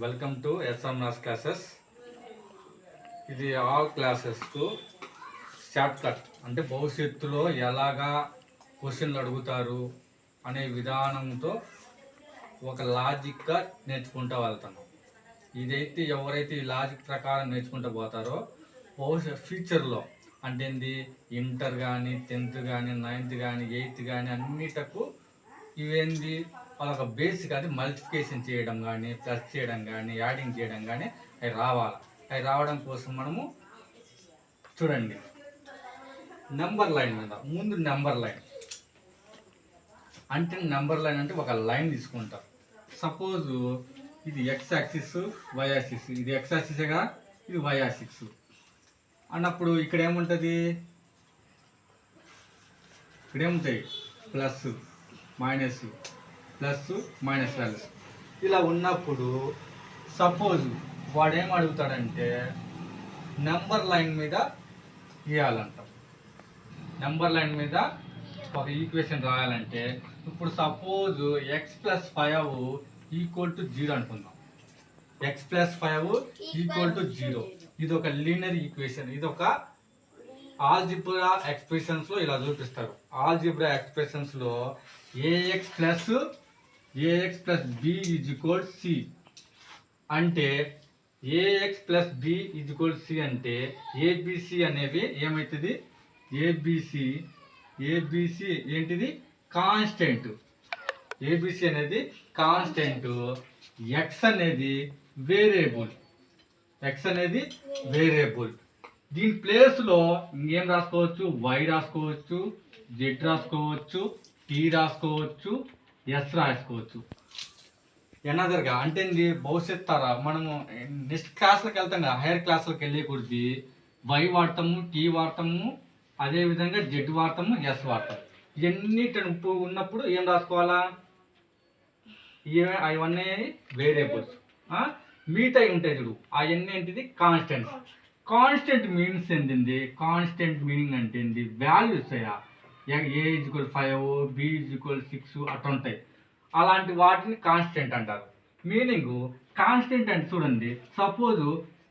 Welcome to S M maths classes. ఇది all క్లాసెస్కు short cut, అంటే భవిష్యత్తులో ఎలాగా క్వశ్చన్లు అడుగుతారు అనే విధానంతో ఒక లాజిక్గా నేర్చుకుంటూ వెళ్తాను. ఇదైతే ఎవరైతే ఈ లాజిక్ ప్రకారం నేర్చుకుంటూ పోతారో ఫ్యూచర్లో అంటే ఇంటర్ కానీ, 10th కానీ, 9th కానీ, 8th కానీ అన్నిటకు ఇవేంది వాళ్ళొక బేసిక్, అది మల్టిప్లికేషన్ చేయడం కానీ, ప్లస్ చేయడం కానీ, యాడింగ్ చేయడం కానీ అవి రావాలి. అవి రావడం కోసం మనము చూడండి, నెంబర్ లైన్ మీద ముందు నెంబర్ లైన్ అంటే ఒక లైన్ తీసుకుంటాం. సపోజ్ ఇది ఎక్స్ యాక్సిస్, వై యాక్సిస్, ఇది ఎక్స్ యాక్సిస్గా, ఇది వై యాక్సిస్ అన్నప్పుడు ఇక్కడ ఏముంటుంది, ఇక్కడేముంటాయి plus minus, plus minus values. ఇలా ఉన్నప్పుడు సపోజ్ వాడు ఏం అడుగుతాడంటే నెంబర్ లైన్ మీద గీయాలంటాం. నెంబర్ లైన్ మీద ఒక ఈక్వేషన్ రాయాలంటే ఇప్పుడు సపోజ్ x + 5 = 0 అనుకుందాం. x + 5 = 0. ఇది ఒక లీనియర్ ఈక్వేషన్. ఇది ఒక ఆల్జిబ్రా ఎక్స్ప్రెషన్స్లో ఇలా చూపిస్తారు. ఆల్జిబ్రా ఎక్స్ప్రెషన్స్లో ax + b = c అంటే ax + b = c అంటే abc అనేవి ఏమవుతుంది, ABC ఏంటిది కాన్స్టెంట్. ABC అనేది కాన్స్టెంట్, x అనేది వేరియబుల్. దీని ప్లేస్లో ఇంకేం రాసుకోవచ్చు, y రాసుకోవచ్చు, z రాసుకోవచ్చు, t రాసుకోవచ్చు, s రాసుకోవచ్చు. ఎనదర్గా అంటే భవిష్యత్ తర మనము నెక్స్ట్ క్లాస్లోకి వెళ్తాం కదా, హైయర్ క్లాస్లోకి వెళ్ళే కొద్ది y వాడతాము, t వాడతాము, అదేవిధంగా z వాడతాము, s వాడతాము. ఇవన్నీ ఉన్నప్పుడు ఏం రాసుకోవాలా, అవన్నీ వేరియబుల్స్. మిగతా ఉంటాయి చూడు, అవన్నీ ఏంటిది కాన్స్టెంట్స్. కాన్స్టెంట్ మీనింగ్స్ ఏంటింది, కాన్స్టెంట్ మీనింగ్ అంటే ఏంటి, వాల్యూస్ అయ్యా. a = 5, b = 6 అట్లా ఉంటాయి. అలాంటి వాటిని కాన్స్టెంట్ అంటారు. మీనింగ్ కాన్స్టెంట్ అంటే చూడండి, సపోజ్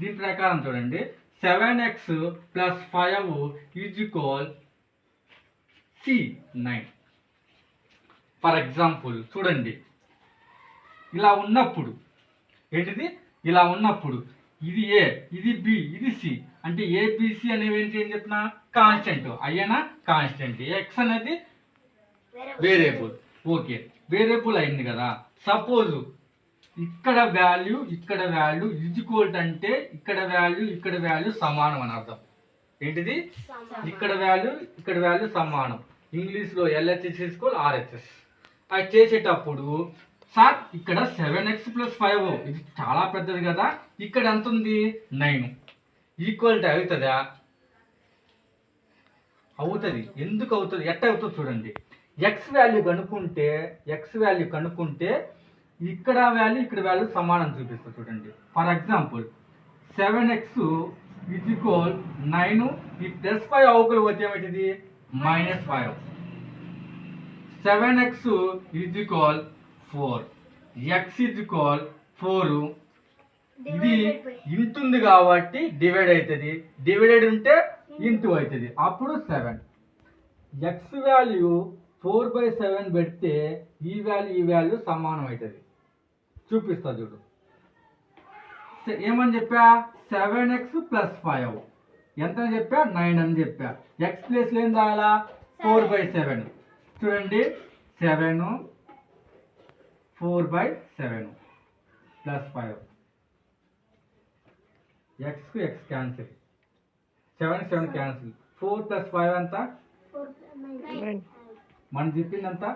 దీని ప్రకారం చూడండి, 7x + 5 = c9. ఫర్ ఎగ్జాంపుల్ చూడండి, ఇలా ఉన్నప్పుడు ఏంటిది, ఇలా ఉన్నప్పుడు ఇది ఏ, ఇది బి, ఇది సి అంటే ఏబిసి అనేవి ఏంటి ఏం చెప్పిన కాన్స్టెంట్. అయ్యేనా కాన్స్టెంట్. ఎక్స్ అనేది వేరియబుల్. ఓకే, వేరియబుల్ అయింది కదా. సపోజ్ ఇక్కడ వాల్యూ ఈక్వల్ అంటే ఇక్కడ వాల్యూ సమానం అని అర్థం. ఏంటిది, ఇక్కడ వాల్యూ సమానం. ఇంగ్లీష్లో LHS = RHS. అది చేసేటప్పుడు సార్ ఇక్కడ 7x + 5 ఇది చాలా పెద్దది కదా, ఇక్కడ ఎంత ఉంది 9. ఈక్వల్ అవుతుందా, అవుతుంది. ఎందుకు అవుతుంది, ఎట్ట అవుతుంది చూడండి. ఎక్స్ వాల్యూ కనుక్కుంటే ఇక్కడ వాల్యూ సమానం చూపిస్తుంది చూడండి. ఫర్ ఎగ్జాంపుల్ 7x = 9, ఈ +5 అవకలు పోతే ఏమవుతుంది -5. 7x = 4, x = 4. ఇది ఇంటుంది కాబట్టి డివైడ్ అవుతుంది, డివైడెడ్ ఉంటే ఇంటూ అవుతుంది, అప్పుడు 7. ఎక్స్ వాల్యూ 4/7 పెడితే ఈ వాల్యూ సమానం అవుతుంది. చూపిస్తా చూడు, ఏమని చెప్పా, 7x + 5 ఎంత అని చెప్పా, 9 అని చెప్పా. ఎక్స్ ప్లేస్లో ఏం రాయాలా, 4/7. చూడండి, 7 4/7 + 5. ఎక్స్కు ఎక్స్ క్యాన్సిల్, 7 క్యాన్సిల్. 4 + 5 ఎంత, మనం చెప్పిందంతా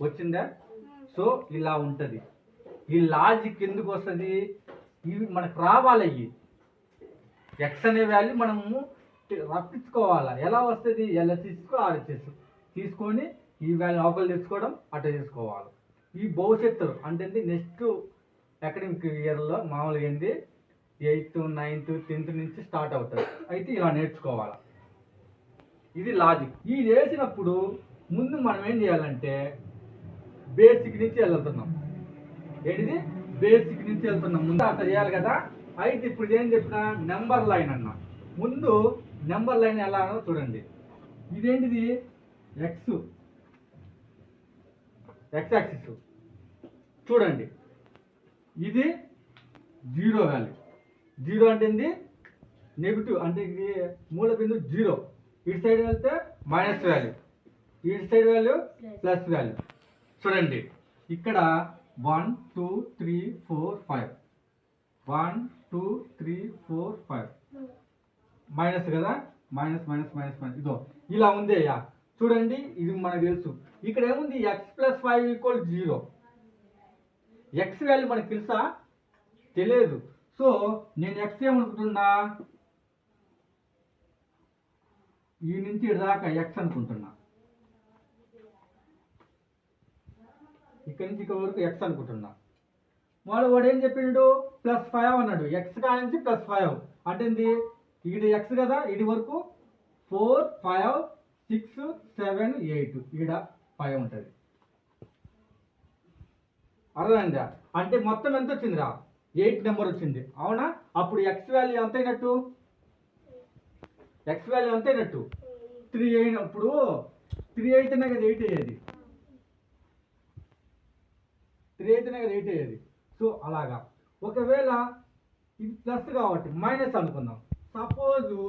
వచ్చిందా. సో ఇలా ఉంటుంది. ఈ లాజిక్ ఎందుకు వస్తుంది, ఇవి మనకు రావాలి. ఇవి ఎక్స్ అనే వాల్యూ మనము రప్పించుకోవాలా. ఎలా వస్తుంది, LHS RHS తీసుకొని ఈ వాల్యూ అవకలు తెచ్చుకోవడం, అట్లా తీసుకోవాలి. ఈ భవిష్యత్తు అంటే నెక్స్ట్ అకాడమిక్ ఇయర్లో మామూలుగా 8th, 9th, 10th నుంచి స్టార్ట్ అవుతుంది. అయితే ఇలా నేర్చుకోవాలి. ఇది లాజిక్. ఇది వేసినప్పుడు ముందు మనం ఏం చేయాలంటే బేసిక్ నుంచి వెళ్తున్నాం. ఏంటిది బేసిక్ నుంచి వెళ్తున్నాం. ముందు అట్లా చేయాలి కదా. అయితే ఇప్పుడు ఏం చెప్పిన నెంబర్ లైన్ అన్న. ముందు నెంబర్ లైన్ ఎలా అనో చూడండి. ఇదేంటిది ఎక్స్ యాక్సిస్ చూడండి. ఇది జీరో వాల్యూ. జీరో అంటే ఏంది నెగిటివ్, అంటే ఇది మూల బిందువు జీరో. ఇటు సైడ్ వెళ్తే మైనస్ వాల్యూ, ఇటు సైడ్ వాల్యూ ప్లస్ వాల్యూ. చూడండి ఇక్కడ 1 2 3 4 5 1 2 3 4 5 మైనస్ కదా, మైనస్ మైనస్ మైనస్ మైనస్. ఇదో ఇలా ఉంది అయ్యా. చూడండి ఇది మనకు తెలుసు. ఇక్కడ ఏముంది X plus 5 equal 0. X value మనకు తెలుసా? తెలియదు. సో నేను ఎక్స్ ఏమనుకుంటున్నా, ఈ నుంచి దాకా ఎక్స్ అనుకుంటున్నా, ఇక్కడి నుంచి ఇక్కడ వరకు ఎక్స్ అనుకుంటున్నా. వాడు ఏం చెప్పిండు +5 అన్నాడు. ఎక్స్ కా నుంచి +5 అంటే ఏంది, ఇది ఎక్స్ కదా, ఇది వరకు 4 5 6 7 8 ఈడ 5 ఉంటుంది. అర్థమైందా? అంటే మొత్తం ఎంత వచ్చిందిరా, 8 నెంబర్ వచ్చింది. అవునా? అప్పుడు ఎక్స్ వాల్యూ ఎంత అయినట్టు, ఎక్స్ వాల్యూ ఎంత అయినట్టు 3 అయినప్పుడు 3 అయితేనే కదా 8 అయ్యేది, 3 అయితేనే కదా 8 అయ్యేది. సో అలాగా. ఒకవేళ ఇది ప్లస్ కాబట్టి మైనస్ అనుకుందాం. సపోజు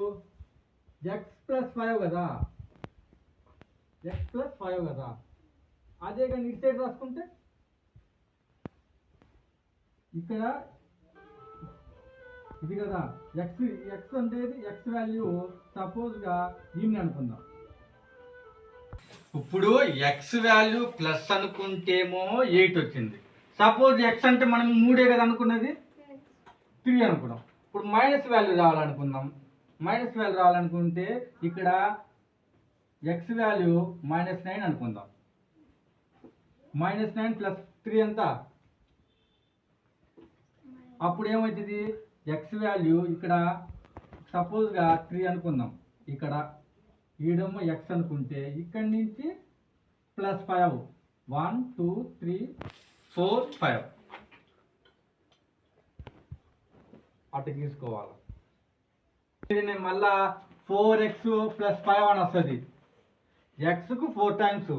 ఎక్స్ ప్లస్ 5 కదా, ఎక్స్ ప్లస్ 5 కదా, అదే కానీ ఇటు సైడ్ రాసుకుంటే ఇక్కడ ఇది కదా ఎక్స్, ఎక్స్ అంటే ఎక్స్ వాల్యూ సపోజ్గా దీన్ని అనుకుందాం. ఇప్పుడు ఎక్స్ వాల్యూ ప్లస్ అనుకుంటేమో 8 వచ్చింది. సపోజ్ ఎక్స్ అంటే మనం 3 కదా అనుకున్నది, 3 అనుకున్నాం. ఇప్పుడు మైనస్ వాల్యూ రావాలనుకుందాం. మైనస్ వాల్యూ రావాలనుకుంటే ఇక్కడ ఎక్స్ వాల్యూ -9 అనుకుందాం. -9 + 3 ఎంత, అప్పుడు ఏమవుతుంది ఎక్స్ వాల్యూ ఇక్కడ సపోజ్గా 3 అనుకుందాం. ఇక్కడ ఈడేమో ఎక్స్ అనుకుంటే ఇక్కడి నుంచి +5 1 2 3 4 5 అటు తీసుకోవాలి. ఇది మళ్ళా 4x + 5 అని వస్తుంది. ఎక్స్కు 4 టైమ్స్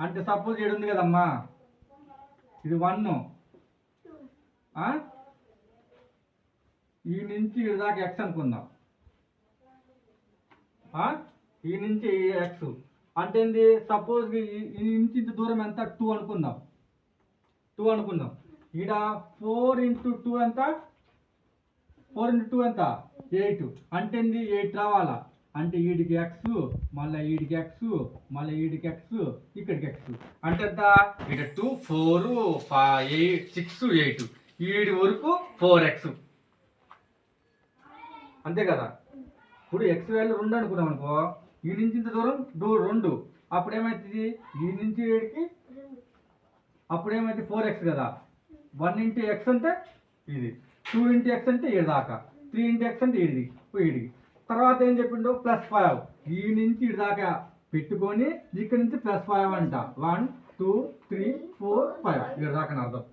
అంటే సపోజ్ ఈడు ఉంది కదమ్మా, ఇది 1, ఈ నుంచి ఈ దాకా ఎక్స్ అనుకుందాం. ఈ నుంచి ఎక్స్ అంటే ఏంది, సపోజ్ ఈ నుంచి దూరం ఎంత 2 అనుకుందాం. 2 అనుకుందాం. ఈడ 4 × 2 ఎంత, 4 × 2 ఎంత 8 అంటే ఏంది 8 రావాలా. అంటే ఈడికి ఎక్స్, మళ్ళీ ఈడికి ఎక్స్, మళ్ళీ ఈడికి ఎక్స్, ఇక్కడికి ఎక్స్ అంటే ఎంత, ఇక్కడ 2 4 5 8 6 8 ఈడి వరకు 4x అంతే కదా. ఇప్పుడు ఎక్స్ వాల్యూ 2 అనుకున్నాం అనుకో, ఈ నుంచి ఇంత దూరం 2, అప్పుడు ఏమవుతుంది ఈ నుంచి ఏడికి, అప్పుడు ఏమైతే 4x కదా. 1 × x అంటే ఇది, 2 × x అంటే ఈడి దాకా, 3 × x అంటే ఈడిది ఈడికి. తర్వాత ఏం చెప్పిండు +5, ఈ నుంచి ఈడి దాకా పెట్టుకొని ఇక్కడ నుంచి +5 అంట. 1 2 3 4 5 ఈడి దాకా అర్థం.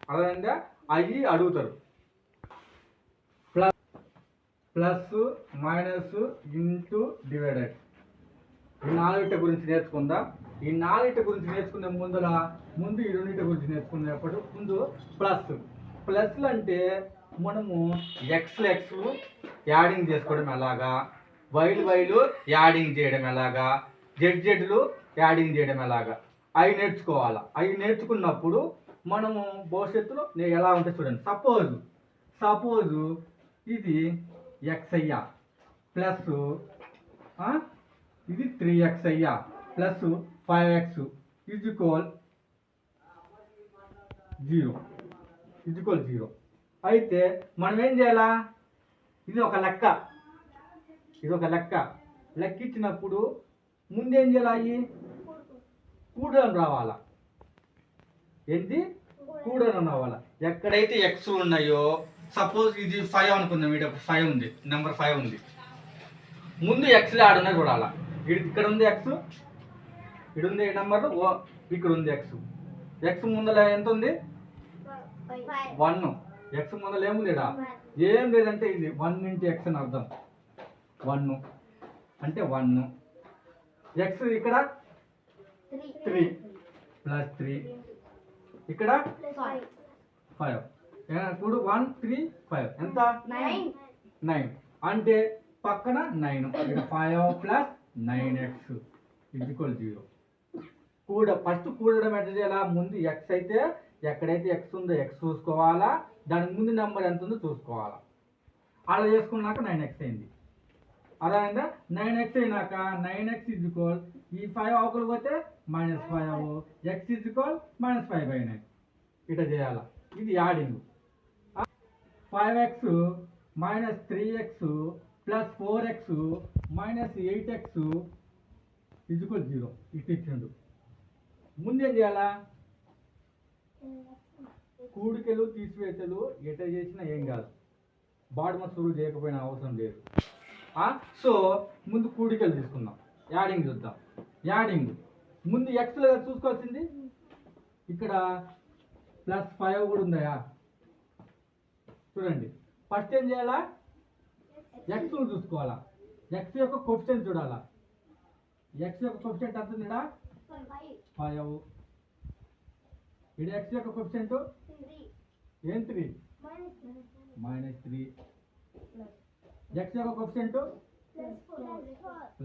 అర్థమైందా? అవి అడుగుతారు. Plus minus into divided. ఈ 4 గురించి నేర్చుకుందాం. ఈ 4 గురించి నేర్చుకునే ముందు ఈ 2 గురించి నేర్చుకునేటప్పుడు ముందు ప్లస్లు అంటే మనము ఎక్స్లు యాడింగ్ చేసుకోవడం ఎలాగా, వైలు యాడింగ్ చేయడం ఎలాగా, జెడ్లు యాడింగ్ చేయడం ఎలాగా అవి నేర్చుకోవాలా. అవి నేర్చుకున్నప్పుడు మనము భవిష్యత్తులో ఎలా ఉంటే చూడండి. సపోజ్ ఇది ఎక్స్ అయ్యా ప్లస్ ఇది 3x అయ్యా ప్లస్ 5x = 0 అయితే మనం ఏం చేయాలా, ఇది ఒక లెక్క ఇచ్చినప్పుడు ముందేం చేయాలి, కూడడం రావాలా. ఏంటి కూడడం రావాలా. ఎక్కడైతే ఎక్స్ ఉన్నాయో, సపోజ్ ఇది 5 అనుకుందాం, ఇక్కడ 5 ఉంది, నెంబర్ 5 ఉంది. ముందు ఎక్స్లో ఆడున్నా చూడాలా. ఇక్కడ ఉంది ఎక్స్, ఇక్కడ ఉంది నెంబర్, ఇక్కడ ఉంది ఎక్స్. ఎక్స్ ముందర ఎంత ఉంది 1 ఎక్స్ ముందర ఏముంది ఇక్కడ ఏం లేదంటే ఇది 1 ఇంటూ ఎక్స్ అని అర్థం 1 అంటే 1 ఎక్స్ ఇక్కడ 3 ప్లస్ 3 ఇక్కడ 5 ఇప్పుడు 1 3 5 ఎంత 9 అంటే పక్కన 9 ఇక్కడ 5 ప్లస్ 9x ఈక్వల్ 0 ఫస్ట్ కూడడం ఎట్లా చేయాలా ముందు ఎక్స్ అయితే ఎక్కడైతే ఎక్స్ ఉందో ఎక్స్ చూసుకోవాలా దానికి ముందు నెంబర్ ఎంత ఉందో చూసుకోవాలా అలా చేసుకున్నాక 9x అయింది అదైందా 9x అయినాక 9x ఈక్వల్ ఈ 5 అవకలు పోతే -5 x ఈక్వల్ -5/9 ఇట్లా చేయాలా ఇది adding 5x -3x plus 4x -8x equal 0 ఇటు ఇచ్చిండు ముందేం చేయాలా కూడికలు తీసివేతలు ఎట చేసినా ఏం కాదు బాడమస్ రూల్ చేయకపోయినా అవసరం లేదు సో ముందు కూడికలు తీసుకుందాం యాడింగ్ చూద్దాం యాడింగ్ ముందు ఎక్స్లో చూసుకోవాల్సింది ఇక్కడ +5 కూడా ఉందా చూడండి ఫస్ట్ ఏం చేయాలా ఎక్స్ చూసుకోవాలా ఎక్స్ యొక్క కోఎఫిషియంట్ చూడాలా ఎక్స్ యొక్క కోఎఫిషియంట్ ఎంత ఉందా 5 ఇది ఎక్స్ యొక్క కోఎఫిషియంట్ ఏం 3 -3 ఎక్స్ యొక్క కోఎఫిషియంట్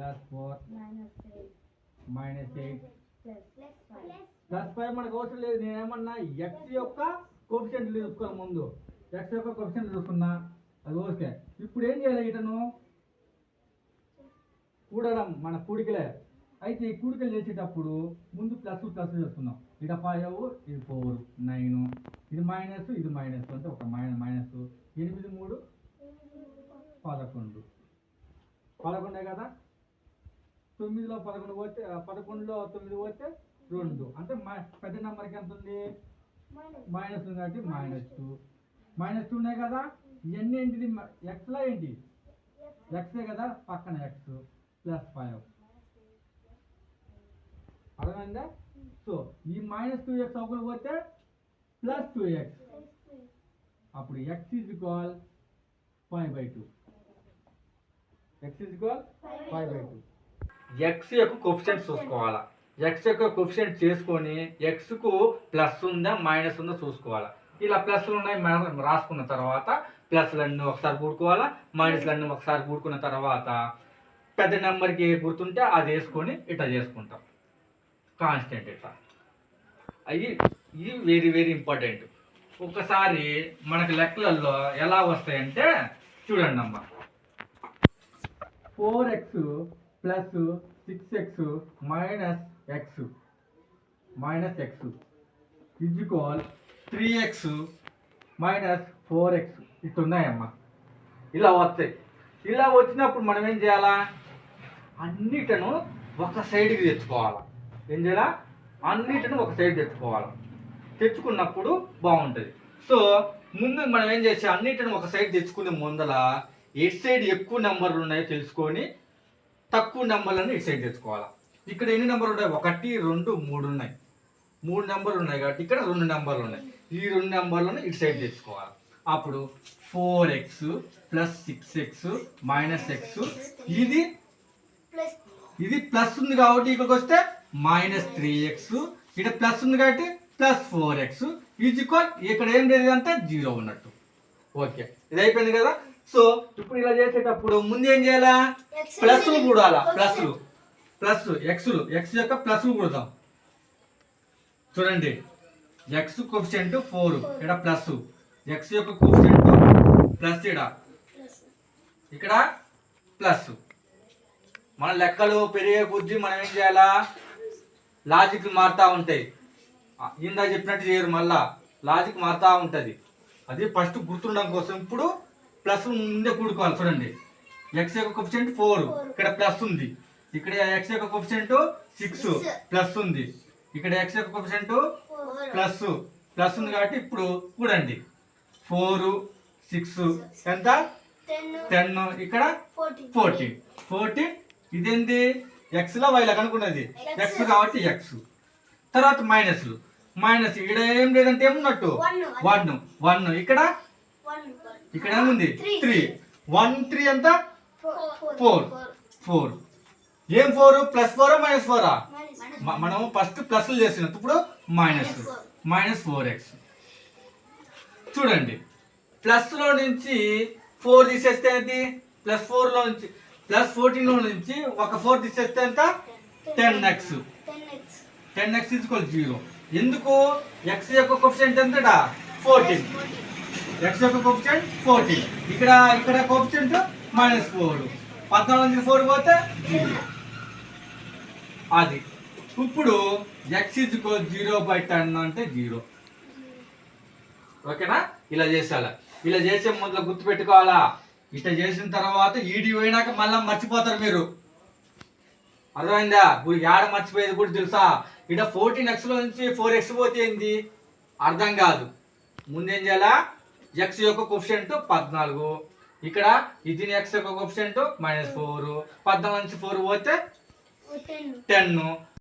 +4 -8 +5 మనకు అవసరం లేదు నేను ఏమన్నా ఎక్స్ యొక్క కోఎఫిషియంట్ చూసుకోవాలి ముందు ఎక్స్ యొక్క కోఎఫిషియంట్ చూసుకున్నా అది ఓకే ఇప్పుడు ఏం చేయాలి ఇటను కూడడం మన కూడికలే అయితే ఈ కూడికలు చేసేటప్పుడు ముందు ప్లస్ చేసుకుందాం ఇక 5 ఇది 4 9 ఇది మైనస్ ఇది మైనస్ అంటే ఒక మైనస్ 8 3 11 11 కదా 9లో 11 పోతే 11లో 9 పోతే 2 అంటే పెద్ద నెంబర్కి ఎంత ఉంది మైనస్ ఉంది కాబట్టి -2 ఉన్నాయి కదా ఇవన్నీ ఏంటిది ఎక్స్లా ఏంటి ఎక్సే కదా పక్కన ఎక్స్ +5 అర్థమైందా సో ఈ -2x అవతల పోతే +2x అప్పుడు x equal 5/2 x equal 5/2 x యొక్క కోఎఫిషియంట్ చూసుకోవాలా x యొక్క కోఎఫిషియంట్ చేసుకొని x కు ప్లస్ ఉందా మైనస్ ఉందా చూసుకోవాలా ఇలా ప్లస్లు ఉన్నాయి రాసుకున్న తర్వాత ప్లస్లన్నీ ఒకసారి కూడుకోవాలా మైనస్లన్నీ ఒకసారి కూడుకున్న తర్వాత పెద్ద నెంబర్కి గుర్తుంటే అది వేసుకొని ఇట్లా చేసుకుంటాం కాన్స్టెంట్ ఇట్లా అవి ఇది వెరీ వెరీ ఇంపార్టెంట్ ఒకసారి మనకి లెక్కలలో ఎలా వస్తాయంటే చూడండి అమ్మ 4x + 6x - x equal 3x - 4x ఇటు ఉన్నాయమ్మా ఇలా వస్తాయి ఇలా వచ్చినప్పుడు మనం ఏం చేయాలా అన్నిటను ఒక సైడ్కి తెచ్చుకోవాలా ఏం చేయాలా అన్నిటిని ఒక సైడ్ తెచ్చుకోవాలి తెచ్చుకున్నప్పుడు బాగుంటుంది సో ముందు మనం ఏం చేసి అన్నిటిని ఒక సైడ్ తెచ్చుకునే ముందల ఎటు సైడ్ ఎక్కువ నెంబర్లు ఉన్నాయో తెలుసుకొని తక్కువ నెంబర్లను ఇటు సైడ్ తెచ్చుకోవాలి ఇక్కడ ఎన్ని నెంబర్లు ఉన్నాయి 1 2 3 ఉన్నాయి 3 నెంబర్లు ఉన్నాయి కాబట్టి ఇక్కడ 2 నెంబర్లు ఉన్నాయి ఈ 2 నెంబర్లను ఇటు సైడ్ తెచ్చుకోవాలి అప్పుడు 4x + 6x - x ఇది ప్లస్ ఉంది కాబట్టి ఇక్కడికి వస్తే -3x ఇక్కడ ప్లస్ ఉంది కాబట్టి +4x ఈక్వల్ ఇక్కడ ఏం లేదు అంటే 0 ఉన్నట్టు ఓకే ఇది అయిపోయింది కదా సో ఇప్పుడు ఇలా చేసేటప్పుడు ముందు ఏం చేయాలా ప్లస్లు కూడాలా x యొక్క ప్లస్లు కూడదాం చూడండి x కోఎఫిషియంట్ 4 ఇక్కడ ప్లస్ x యొక్క కోఎఫిషియంట్ ప్లస్ ఇక్కడ ప్లస్ మన లెక్కలు పెరిగే కొద్దీ మనం ఏం చేయాలా లాజిక్ మారుతూ ఉంటాయి ఇందా చెప్పినట్టు చేయరు మళ్ళా లాజిక్ మారుతూ ఉంటుంది అది ఫస్ట్ గుర్తుండడం కోసం ఇప్పుడు ప్లస్ ముందే కూడుకోవాలి చూడండి x యొక్క కోఎఫిషియంట్ 4 ఇక్కడ ప్లస్ ఉంది ఇక్కడ x యొక్క కోఎఫిషియంట్ 6 ప్లస్ ఉంది ఇక్కడ x యొక్క కోఎఫిషియంట్ ప్లస్ ఉంది కాబట్టి ఇప్పుడు కూడండి 4 6 ఎంత 10 ఇక్కడ 14 ఇదేంటి x లో y లా కనుక్కున్నది x కాబట్టి x తర్వాత మైనస్లు మైనస్ ఇక్కడ ఏం లేదంటే ఏమున్నట్టు 1 1 ఇక్కడ ఇక్కడ ఏముంది 3 1 3 ఎంత 4 ఏం 4 +4 -4 మనం ఫస్ట్ ప్లస్లు చేసినాం ఇప్పుడు -4x చూడండి ప్లస్ లో నుంచి 4 తీసేస్తే ఏంటి +4 లో నుంచి +14 లో నుంచి ఒక 4 తీసేస్తే ఎంత 10x 0 ఎందుకు x యొక్క కోఎఫిషియంట్ ఎంతట 14 x యొక్క కోఎఫిషియంట్ 14 ఇక్కడ కోఎఫిషియంట్ -4 14 నుంచి 4 పోతే 0 అది ఇప్పుడు x 0/10 అంటే 0 ఓకేనా ఇలా చేసాలా ఇలా చేసే ముందులో గుర్తు పెట్టుకోవాలా ఇట్లా చేసిన తర్వాత ఈడి పోయినాక మళ్ళీ మర్చిపోతారు మీరు అర్థమైందా ఇప్పుడు ఏడ మర్చిపోయేది కూడా తెలుసా ఇక్కడ 14x లో నుంచి 4x పోతే ఏంది అర్థం కాదు ముందేం చేయాలా x యొక్క కోఎఫిషియంట్ 14 ఇక్కడ ఇది x యొక్క కోఎఫిషియంట్ -4 14 నుంచి 4 పోతే 10